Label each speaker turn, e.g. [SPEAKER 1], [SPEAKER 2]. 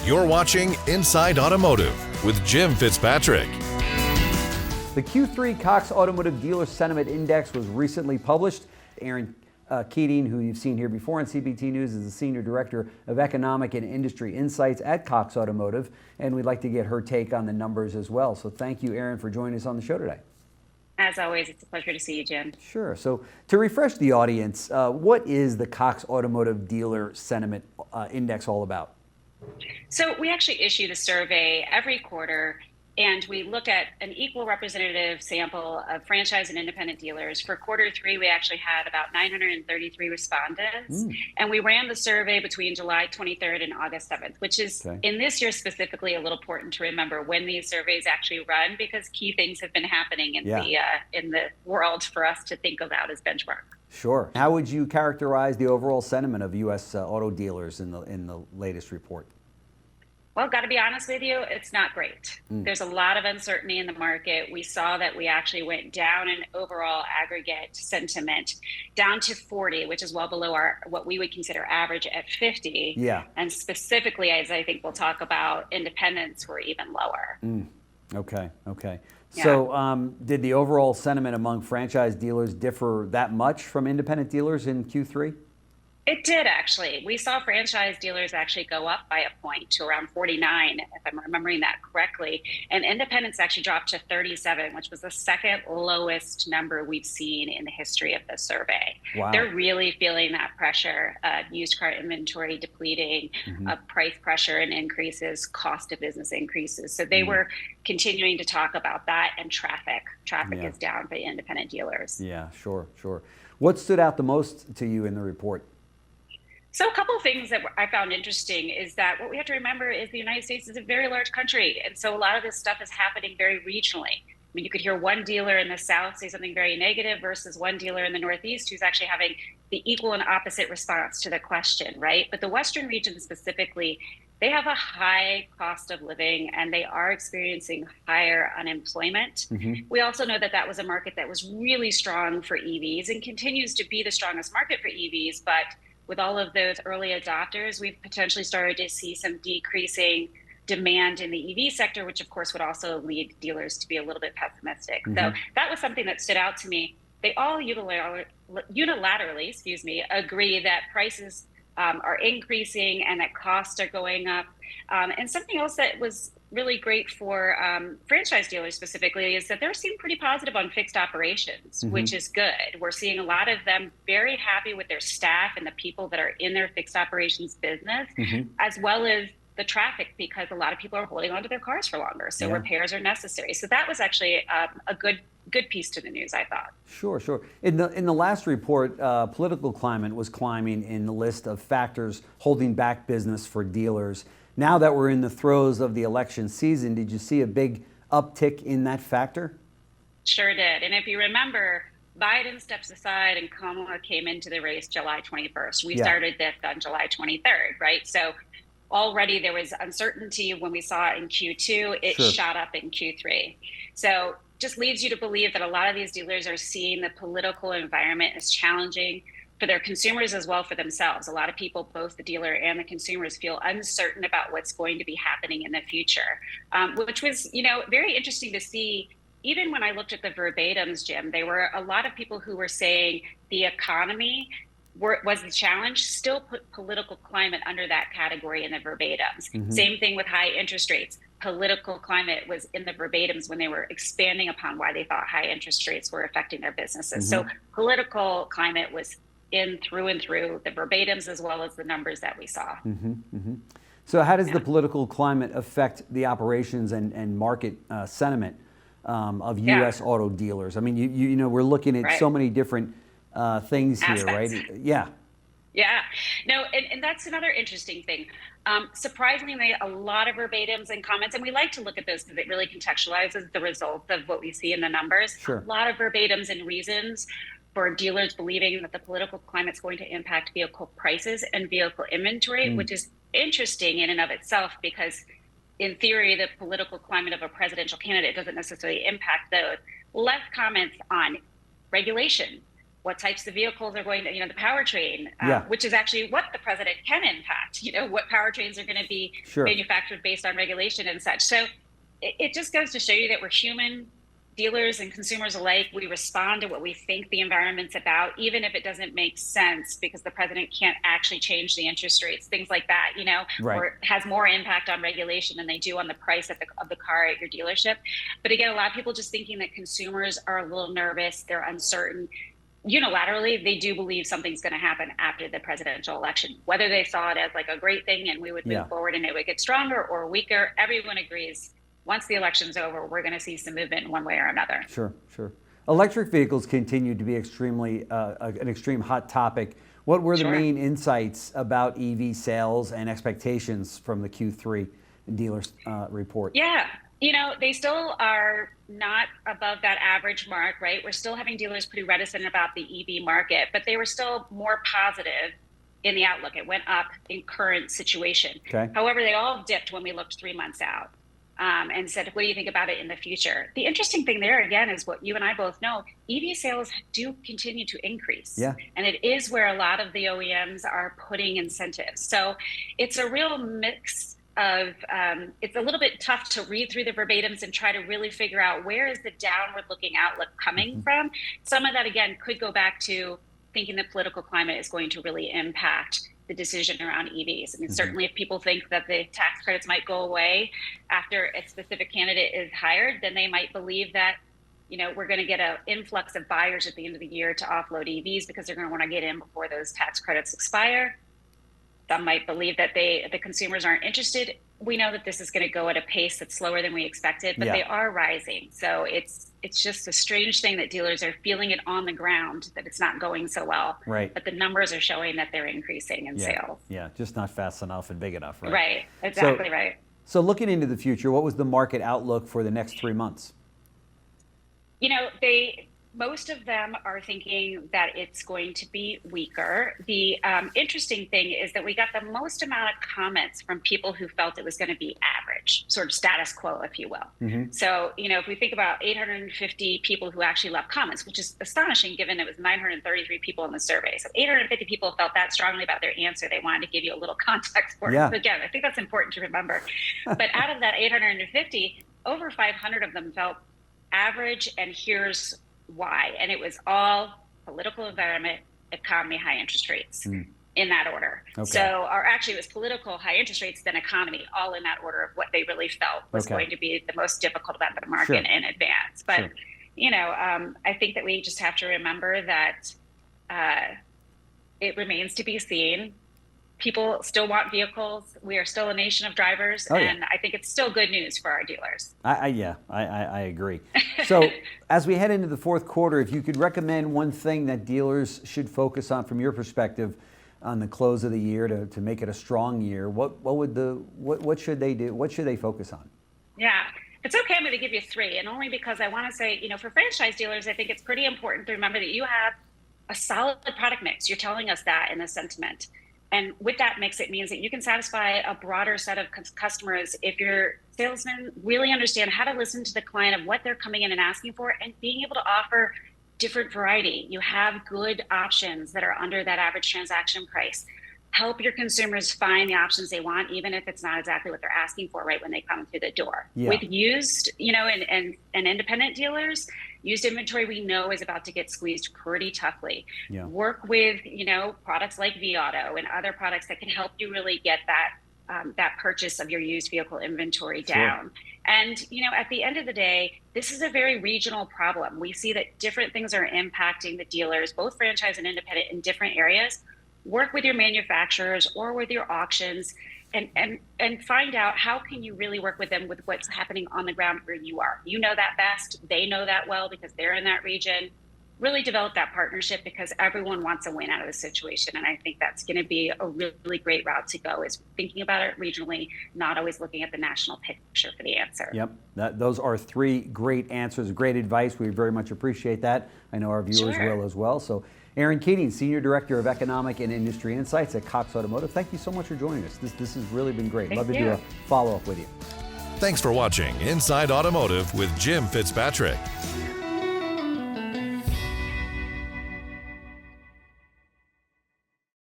[SPEAKER 1] You're watching Inside Automotive with Jim Fitzpatrick.
[SPEAKER 2] The Q3 Cox Automotive Dealer Sentiment Index was recently published. Aaron Keating, who you've seen here before on CBT News, is the Senior Director of Economic and Industry Insights at Cox Automotive, and we'd like to get her take on the numbers as well. So thank you, Aaron, for joining us on the show today.
[SPEAKER 3] As always, it's a pleasure to see you, Jim.
[SPEAKER 2] Sure. So to refresh the audience, what is the Cox Automotive Dealer Sentiment Index all about?
[SPEAKER 3] So we actually issue the survey every quarter, and we look at an equal representative sample of franchise and independent dealers. For quarter three, we actually had about 933 respondents, and we ran the survey between July 23rd and August 7th, which is in this year specifically a little important to remember when these surveys actually run, because key things have been happening in the world for us to think about as benchmark.
[SPEAKER 2] Sure. How would you characterize the overall sentiment of U.S. auto dealers in the latest report?
[SPEAKER 3] Well, got to be honest with you, it's not great. There's a lot of uncertainty in the market. We saw that we actually went down in overall aggregate sentiment down to 40, which is well below what we would consider average at 50.
[SPEAKER 2] Yeah.
[SPEAKER 3] And specifically, as I think we'll talk about, independents were even lower.
[SPEAKER 2] Okay.
[SPEAKER 3] Yeah.
[SPEAKER 2] So did the overall sentiment among franchise dealers differ that much from independent dealers in Q3?
[SPEAKER 3] It did, actually. We saw franchise dealers actually go up by a point to around 49, if I'm remembering that correctly. And independents actually dropped to 37, which was the second lowest number we've seen in the history of the survey.
[SPEAKER 2] Wow.
[SPEAKER 3] They're really feeling that pressure, used car inventory depleting, price pressure and increases, cost of business increases. So they were continuing to talk about that, and traffic. Traffic is down for the independent dealers.
[SPEAKER 2] Yeah, sure. What stood out the most to you in the report?
[SPEAKER 3] So a couple of things that I found interesting is that what we have to remember is the United States is a very large country. And so a lot of this stuff is happening very regionally. I mean, you could hear one dealer in the South say something very negative versus one dealer in the Northeast who's actually having the equal and opposite response to the question, right? But the Western region specifically, they have a high cost of living and they are experiencing higher unemployment. We also know that that was a market that was really strong for EVs and continues to be the strongest market for EVs, but with all of those early adopters, we've potentially started to see some decreasing demand in the EV sector, which of course would also lead dealers to be a little bit pessimistic. So that was something that stood out to me. They all unilaterally, agree that prices are increasing and that costs are going up. And something else that was really great for franchise dealers specifically is that they're seeing pretty positive on fixed operations, which is good. We're seeing a lot of them very happy with their staff and the people that are in their fixed operations business, as well as the traffic, because a lot of people are holding onto their cars for longer. So repairs are necessary. So that was actually a good piece to the news, I thought.
[SPEAKER 2] Sure. In the last report, political climate was climbing in the list of factors holding back business for dealers. Now that we're in the throes of the election season, did you see a big uptick in that factor?
[SPEAKER 3] Sure did. And if you remember, Biden steps aside and Kamala came into the race July 21st. We started this on July 23rd, right? So already there was uncertainty when we saw it in Q2. It shot up in Q3. So just leads you to believe that a lot of these dealers are seeing the political environment as challenging for their consumers as well for themselves. A lot of people, both the dealer and the consumers, feel uncertain about what's going to be happening in the future, which was, very interesting to see. Even when I looked at the verbatims, Jim, there were a lot of people who were saying the economy was the challenge, still put political climate under that category in the verbatims. Same thing with high interest rates. Political climate was in the verbatims when they were expanding upon why they thought high interest rates were affecting their businesses. So political climate was in through and through the verbatims as well as the numbers that we saw.
[SPEAKER 2] So how does the political climate affect the operations and market sentiment of U.S. auto dealers? I mean, you know, we're looking at so many different things here, right? Yeah.
[SPEAKER 3] No, and that's another interesting thing. Surprisingly, a lot of verbatims and comments, and we like to look at those because it really contextualizes the results of what we see in the numbers. A lot of verbatims and reasons for dealers believing that the political climate's going to impact vehicle prices and vehicle inventory, which is interesting in and of itself because in theory, the political climate of a presidential candidate doesn't necessarily impact those. Less comments on regulation, what types of vehicles are going to, the powertrain,
[SPEAKER 2] Yeah.
[SPEAKER 3] which is actually what the president can impact, what powertrains are going to be
[SPEAKER 2] Sure.
[SPEAKER 3] manufactured based on regulation and such. So it just goes to show you that we're human. Dealers and consumers alike, we respond to what we think the environment's about, even if it doesn't make sense because the president can't actually change the interest rates, things like that,
[SPEAKER 2] Right.
[SPEAKER 3] or has more impact on regulation than they do on the price of the car at your dealership. But again, a lot of people just thinking that consumers are a little nervous, they're uncertain. Unilaterally, they do believe something's going to happen after the presidential election. Whether they saw it as like a great thing and we would move forward and it would get stronger or weaker, everyone agrees once the election's over, we're going to see some movement in one way or another.
[SPEAKER 2] Sure. Electric vehicles continue to be an extreme hot topic. What were the main insights about EV sales and expectations from the Q3 dealers report?
[SPEAKER 3] Yeah, they still are not above that average mark, right? We're still having dealers pretty reticent about the EV market, but they were still more positive in the outlook. It went up in current situation.
[SPEAKER 2] Okay.
[SPEAKER 3] However, they all dipped when we looked 3 months out. And said, what do you think about it in the future? The interesting thing there, again, is what you and I both know, EV sales do continue to increase.
[SPEAKER 2] Yeah.
[SPEAKER 3] And it is where a lot of the OEMs are putting incentives. So it's a real mix of, it's a little bit tough to read through the verbatims and try to really figure out where is the downward looking outlook coming from. Some of that, again, could go back to thinking the political climate is going to really impact the decision around EVs. I mean, certainly if people think that the tax credits might go away after a specific candidate is hired, then they might believe that, we're going to get an influx of buyers at the end of the year to offload EVs because they're going to want to get in before those tax credits expire. Some might believe that the consumers aren't interested. We know that this is going to go at a pace that's slower than we expected, but they are rising. So it's just a strange thing that dealers are feeling it on the ground, that it's not going so well.
[SPEAKER 2] Right.
[SPEAKER 3] But the numbers are showing that they're increasing in sales.
[SPEAKER 2] Yeah, just not fast enough and big enough, right?
[SPEAKER 3] Right, exactly right.
[SPEAKER 2] So looking into the future, what was the market outlook for the next 3 months?
[SPEAKER 3] Most of them are thinking that it's going to be weaker. The interesting thing is that we got the most amount of comments from people who felt it was going to be average, sort of status quo, if you will. So, if we think about 850 people who actually left comments, which is astonishing given it was 933 people in the survey. So 850 people felt that strongly about their answer. They wanted to give you a little context for it. So again, I think that's important to remember. But out of that 850, over 500 of them felt average, and here's why. And it was all political environment, economy, high interest rates in that order. So, it was political, high interest rates, then economy, all in that order of what they really felt was going to be the most difficult about the market in advance. But, I think that we just have to remember that it remains to be seen. People still want vehicles. We are still a nation of drivers, and I think it's still good news for our dealers.
[SPEAKER 2] I agree. So as we head into the fourth quarter, if you could recommend one thing that dealers should focus on from your perspective on the close of the year to make it a strong year, what should they do? What should they focus on?
[SPEAKER 3] Yeah. If it's okay, I'm going to give you 3, and only because I want to say, for franchise dealers, I think it's pretty important to remember that you have a solid product mix. You're telling us that in the sentiment. And with that mix, it means that you can satisfy a broader set of customers if your salesmen really understand how to listen to the client of what they're coming in and asking for, and being able to offer different variety. You have good options that are under that average transaction price. Help your consumers find the options they want, even if it's not exactly what they're asking for right when they come through the door. With used, and independent dealers, used inventory we know is about to get squeezed pretty toughly. Work with, products like vAuto and other products that can help you really get that purchase of your used vehicle inventory down. And, at the end of the day, this is a very regional problem. We see that different things are impacting the dealers, both franchise and independent, in different areas. Work with your manufacturers or with your auctions and find out how can you really work with them with what's happening on the ground where you are. You know that best. They know that well because they're in that region. Really develop that partnership because everyone wants a win out of the situation. And I think that's going to be a really great route to go, is thinking about it regionally, not always looking at the national picture for the answer.
[SPEAKER 2] Yep. Those are 3 great answers, great advice. We very much appreciate that. I know our viewers will as well. So Aaron Keating, Senior Director of Economic and Industry Insights at Cox Automotive. Thank you so much for joining us. This has really been great. Love to do a follow-up with you.
[SPEAKER 1] Thanks for watching Inside Automotive with Jim Fitzpatrick.